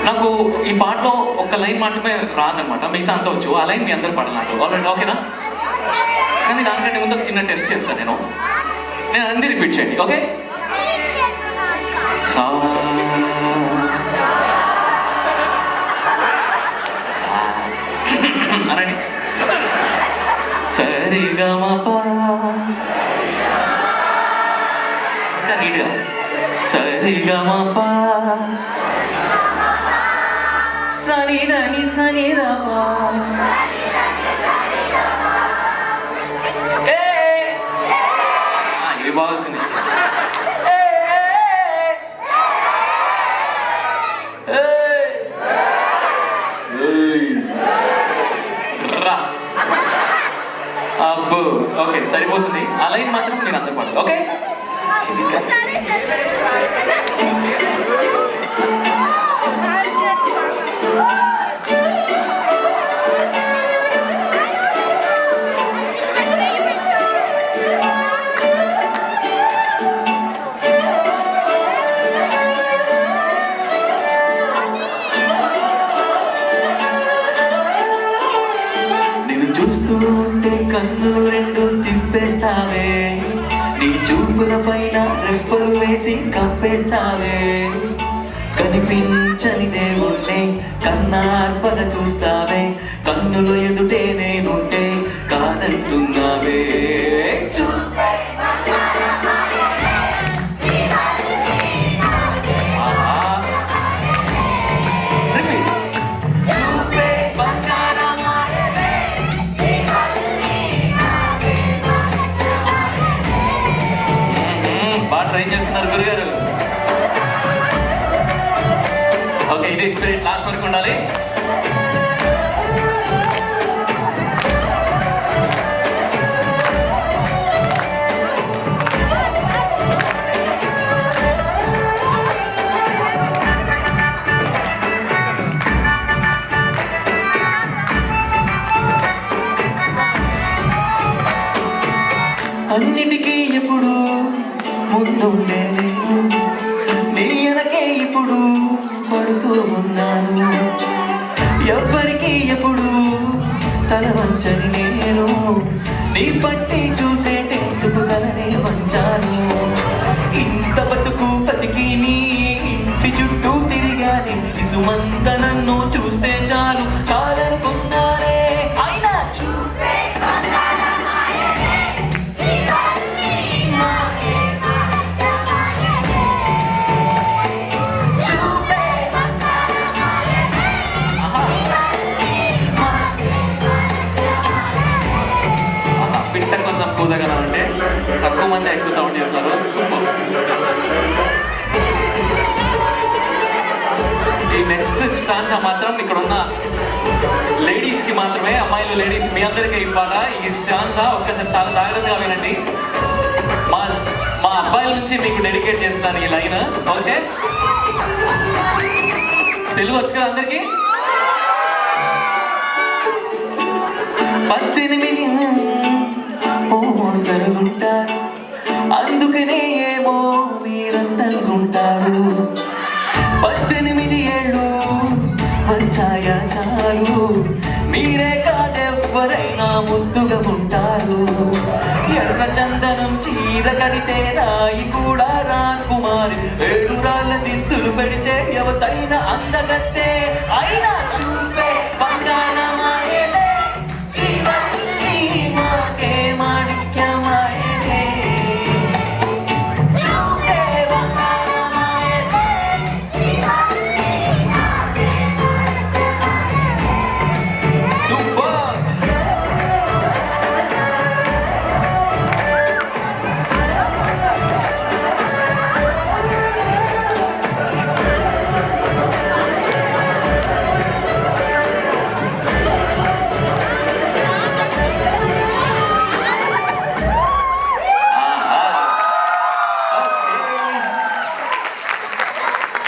నాకు ఈ పాటలో ఒక లైన్ మాత్రమే రాదనమాట, మిగతా అంతా వచ్చు. ఆ లైన్ మీ అందరు పాడాలి నాకు. ఆల్రెడీ ఓకేనా? కానీ దానికంటే ముందు ఒక చిన్న టెస్ట్ చేస్తాను నేను అన్ని రిపీట్ చేయండి. ఓకే? అనండి. సరిగమప ఇంకా నీట్గా సరిగమప సనిదని సనిరప ఇది బాగా వస్తుంది. అబ్బో ఓకే సరిపోతుంది. ఆ లైన్ మాత్రం మీరు అందరు పడదు. ఓకే? చూస్తూ ఉంటే కన్నులు రెండు తిప్పేస్తావే, నీ చూపుల పైన రెప్పలు వేసి కప్పేస్తావే. కనిపించని దేవుణ్ణి కన్నార్పగా చూస్తావే, కన్నులు ఎదుటే నేనుంటే కాదంటున్నావే. ట్రై చేస్తున్నారు గురుగారు. ఓకే ఇదే స్పిరిట్ లాస్ట్ వరకు ఉండాలి. అన్నిటికీ ఎప్పుడు ముందుండే నేను, నీ వెనకే ఇప్పుడు పడుతూ ఉన్నాను. ఎవ్వరికి ఎప్పుడు తల వంచని నేను, నీ పట్టి చూసేటెందుకు తలనే వంచాను. ఇంత బతుకు బతికి నీ ఇంటి చుట్టూ తిరిగాని, ఇసుమంత నన్ను చూస్తే చాలు కాదనుకున్నానే. అయినా కూదగన అంటే తక్కువ మంది ఎక్కువ సౌండ్ చేస్తున్నారు. సూపర్. ఈ నెక్స్ట్ స్టాన్స్ మాత్రం ఇక్కడ ఉన్న లేడీస్ కి మాత్రమే, అమ్మాయిలు లేడీస్ మీ అందరికీ ఈ పాట. ఈ స్టాన్స్ ఒక్కసారి చాలా జాగ్రత్తగా వినండి. మా అబ్బాయిల నుంచి మీకు డెడికేట్ చేస్తాను ఈ లైన్. ఓకే? తెలుగు వచ్చు కదా అందరికి? 18 మోసరుగుంటారు, అందుకనే ఏమో మీరందనుకుంటారు. 18 ఏళ్ళు వచ్చాయా చాలు, మీరే కాదెవ్వరైనా ముద్దుగా ఉంటారు. ఎర్ర చందనం చీర కడితే రాయి కూడా రాకుమారి, 7 రాళ్ళ దిద్దులు పెడితే ఎవతైనా అందగత్తే. అయినా